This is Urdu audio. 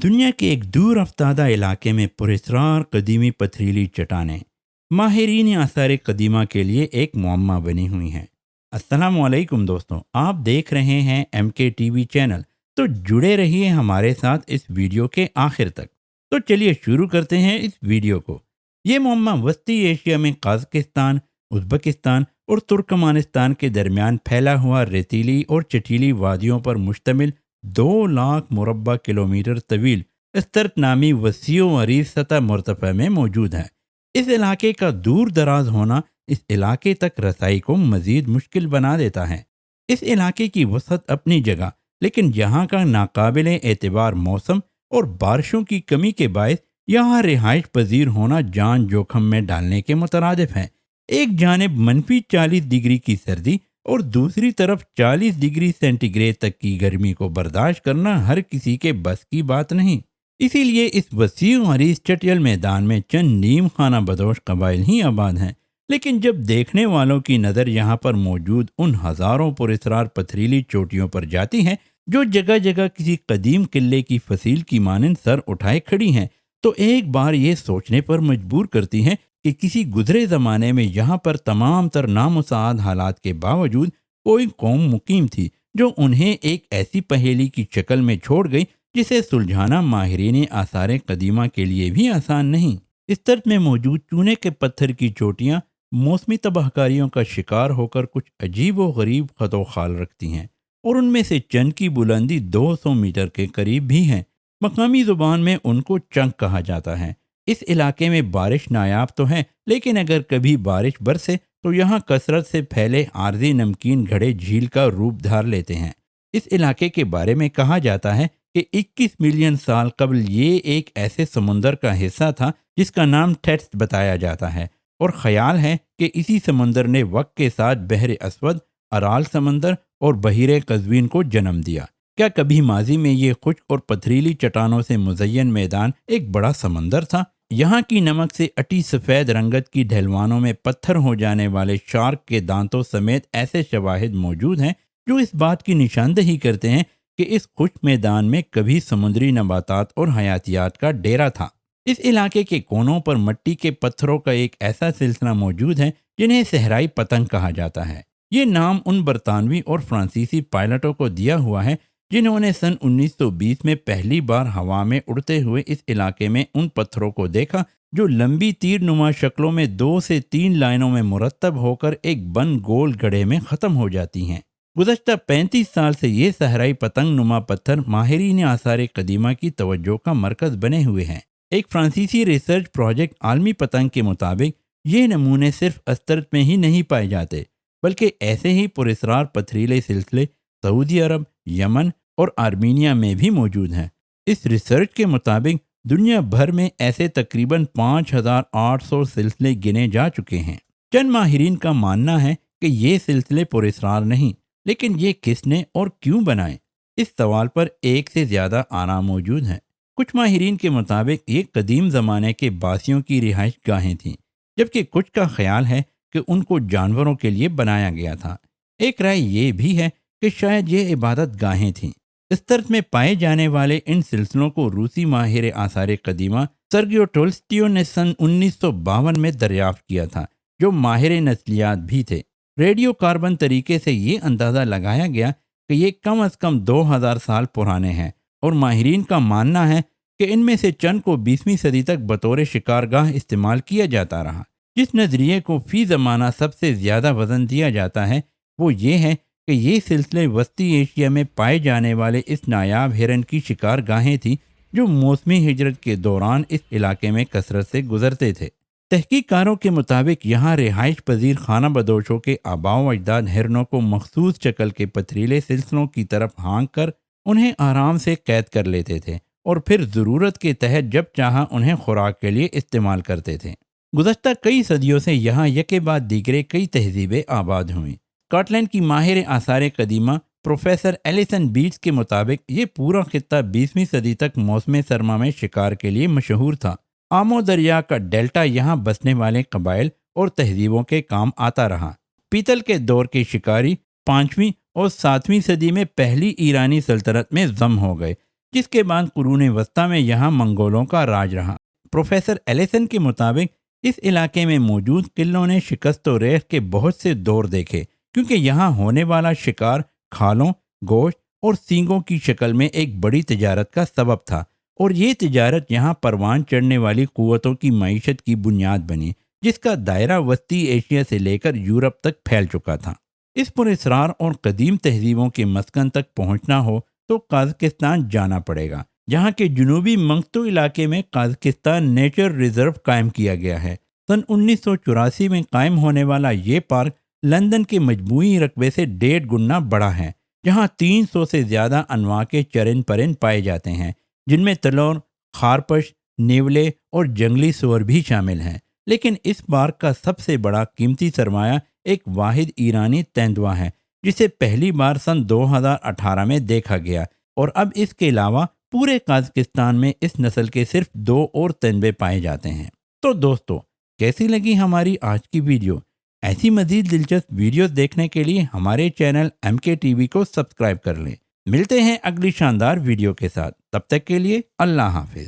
دنیا کے ایک دور افتادہ علاقے میں پراسرار قدیمی پتھریلی چٹانیں ماہرین آثار قدیمہ کے لیے ایک معمہ بنی ہوئی ہیں۔ السلام علیکم دوستوں، آپ دیکھ رہے ہیں ایم کے ٹی وی چینل، تو جڑے رہیے ہمارے ساتھ اس ویڈیو کے آخر تک۔ تو چلیے شروع کرتے ہیں اس ویڈیو کو۔ یہ معمہ وسطی ایشیا میں قازقستان، ازبکستان اور ترکمانستان کے درمیان پھیلا ہوا ریتیلی اور چٹیلی وادیوں پر مشتمل 2 لاکھ مربع کلومیٹر طویل استرک نامی وسیع و عریض سطح مرتفع میں موجود ہے۔ اس علاقے کا دور دراز ہونا اس علاقے تک رسائی کو مزید مشکل بنا دیتا ہے۔ اس علاقے کی وسعت اپنی جگہ، لیکن یہاں کا ناقابل اعتبار موسم اور بارشوں کی کمی کے باعث یہاں رہائش پذیر ہونا جان جوخم میں ڈالنے کے مترادف ہے۔ ایک جانب -40 ڈگری کی سردی اور دوسری طرف 40 ڈگری سینٹی گریڈ تک کی گرمی کو برداشت کرنا ہر کسی کے بس کی بات نہیں۔ اسی لیے اس وسیع و عریض چٹیل میدان میں چند نیم خانہ بدوش قبائل ہی آباد ہیں، لیکن جب دیکھنے والوں کی نظر یہاں پر موجود ان ہزاروں پراسرار پتھریلی چوٹیوں پر جاتی ہے جو جگہ جگہ کسی قدیم قلعے کی فصیل کی مانند سر اٹھائے کھڑی ہیں، تو ایک بار یہ سوچنے پر مجبور کرتی ہیں کہ کسی گزرے زمانے میں یہاں پر تمام تر نامساعد حالات کے باوجود کوئی قوم مقیم تھی جو انہیں ایک ایسی پہیلی کی شکل میں چھوڑ گئی جسے سلجھانا ماہرین آثار قدیمہ کے لیے بھی آسان نہیں۔ اس طرف میں موجود چونے کے پتھر کی چوٹیاں موسمی تباہ کاریوں کا شکار ہو کر کچھ عجیب و غریب خط و خال رکھتی ہیں، اور ان میں سے چند کی بلندی 200 میٹر کے قریب بھی ہیں۔ مقامی زبان میں ان کو چنک کہا جاتا ہے۔ اس علاقے میں بارش نایاب تو ہے، لیکن اگر کبھی بارش برسے تو یہاں کثرت سے پھیلے عارضی نمکین گھڑے جھیل کا روپ دھار لیتے ہیں۔ اس علاقے کے بارے میں کہا جاتا ہے کہ 21 ملین سال قبل یہ ایک ایسے سمندر کا حصہ تھا جس کا نام ٹیٹس بتایا جاتا ہے، اور خیال ہے کہ اسی سمندر نے وقت کے ساتھ بحر اسود، ارال سمندر اور بحیرہ قزوین کو جنم دیا۔ کیا کبھی ماضی میں یہ خشک اور پتھریلی چٹانوں سے مزین میدان ایک بڑا سمندر تھا؟ یہاں کی نمک سے اٹی سفید رنگت کی ڈھلوانوں میں پتھر ہو جانے والے شارک کے دانتوں سمیت ایسے شواہد موجود ہیں جو اس بات کی نشاندہی کرتے ہیں کہ اس خشک میدان میں کبھی سمندری نباتات اور حیاتیات کا ڈیرا تھا۔ اس علاقے کے کونوں پر مٹی کے پتھروں کا ایک ایسا سلسلہ موجود ہے جنہیں صحرائی پتنگ کہا جاتا ہے۔ یہ نام ان برطانوی اور فرانسیسی پائلٹوں کو دیا ہوا ہے جنہوں نے سن 1920 میں پہلی بار ہوا میں اڑتے ہوئے اس علاقے میں ان پتھروں کو دیکھا جو لمبی تیر نما شکلوں میں 2 سے 3 لائنوں میں مرتب ہو کر ایک بند گول گڑھے میں ختم ہو جاتی ہیں۔ گزشتہ 35 سال سے یہ صحرائی پتنگ نما پتھر ماہرین آثار قدیمہ کی توجہ کا مرکز بنے ہوئے ہیں۔ ایک فرانسیسی ریسرچ پروجیکٹ عالمی پتنگ کے مطابق یہ نمونے صرف استرت میں ہی نہیں پائے جاتے، بلکہ ایسے ہی پراسرار پتھریلے سلسلے سعودی عرب، یمن اور آرمینیا میں بھی موجود ہیں۔ اس ریسرچ کے مطابق دنیا بھر میں ایسے تقریباً 5800 سلسلے گنے جا چکے ہیں۔ چند ماہرین کا ماننا ہے کہ یہ سلسلے پراسرار نہیں، لیکن یہ کس نے اور کیوں بنائے؟ اس سوال پر ایک سے زیادہ آراء موجود ہیں۔ کچھ ماہرین کے مطابق یہ قدیم زمانے کے باسیوں کی رہائش گاہیں تھیں، جبکہ کچھ کا خیال ہے کہ ان کو جانوروں کے لیے بنایا گیا تھا۔ ایک رائے یہ بھی ہے کہ شاید یہ عبادت گاہیں تھیں۔ اس طرف میں پائے جانے والے ان سلسلوں کو روسی ماہر آثار قدیمہ سرگیو ٹولسٹیو نے سن 1952 میں دریافت کیا تھا، جو ماہر نسلیات بھی تھے۔ ریڈیو کاربن طریقے سے یہ اندازہ لگایا گیا کہ یہ کم از کم 2000 سال پرانے ہیں، اور ماہرین کا ماننا ہے کہ ان میں سے چند کو 20ویں صدی تک بطور شکارگاہ استعمال کیا جاتا رہا۔ جس نظریے کو فی زمانہ سب سے زیادہ وزن دیا جاتا ہے وہ یہ ہے کہ یہ سلسلے وسطی ایشیا میں پائے جانے والے اس نایاب ہرن کی شکار گاہیں تھیں جو موسمی ہجرت کے دوران اس علاقے میں کثرت سے گزرتے تھے۔ تحقیق کاروں کے مطابق یہاں رہائش پذیر خانہ بدوشوں کے آباء و اجداد ہرنوں کو مخصوص شکل کے پتھریلے سلسلوں کی طرف ہانک کر انہیں آرام سے قید کر لیتے تھے، اور پھر ضرورت کے تحت جب چاہا انہیں خوراک کے لیے استعمال کرتے تھے۔ گزشتہ کئی صدیوں سے یہاں یکے بعد دیگرے کئی تہذیبیں آباد ہوئیں۔ اسکاٹ لینڈ کی ماہر آثار قدیمہ پروفیسر ایلیسن بیٹس کے مطابق یہ پورا خطہ 20ویں صدی تک موسم سرما میں شکار کے لیے مشہور تھا۔ آمو دریا کا ڈیلٹا یہاں بسنے والے قبائل اور تہذیبوں کے کام آتا رہا۔ پیتل کے دور کے شکاری 5ویں اور 7ویں صدی میں پہلی ایرانی سلطنت میں ضم ہو گئے، جس کے بعد قرون وسطیٰ میں یہاں منگولوں کا راج رہا۔ پروفیسر ایلیسن کے مطابق اس علاقے میں موجود قلعوں نے شکست و ریخت کے بہت سے دور دیکھے، کیونکہ یہاں ہونے والا شکار کھالوں، گوشت اور سینگوں کی شکل میں ایک بڑی تجارت کا سبب تھا، اور یہ تجارت یہاں پروان چڑھنے والی قوتوں کی معیشت کی بنیاد بنی، جس کا دائرہ وسطی ایشیا سے لے کر یورپ تک پھیل چکا تھا۔ اس پراسرار اور قدیم تہذیبوں کے مسکن تک پہنچنا ہو تو قازقستان جانا پڑے گا، جہاں کے جنوبی منگتو علاقے میں قازقستان نیچر ریزرو قائم کیا گیا ہے۔ سن 1984 میں قائم ہونے والا یہ پارک لندن کے مجموعی رقبے سے 1.5 گنا بڑا ہے، جہاں 300 سے زیادہ انواع کے چرند پرند پائے جاتے ہیں، جن میں تلور، خارپش، نیولے اور جنگلی سور بھی شامل ہیں۔ لیکن اس پارک کا سب سے بڑا قیمتی سرمایہ ایک واحد ایرانی تیندوا ہے، جسے پہلی بار سن 2018 میں دیکھا گیا، اور اب اس کے علاوہ پورے قازقستان میں اس نسل کے صرف 2 اور تیندوے پائے جاتے ہیں۔ تو دوستو، کیسی لگی ہماری آج کی ویڈیو؟ ایسی مزید دلچسپ ویڈیوز دیکھنے کے لیے ہمارے چینل MK TV کو سبسکرائب کر لیں۔ ملتے ہیں اگلی شاندار ویڈیو کے ساتھ، تب تک کے لیے اللہ حافظ۔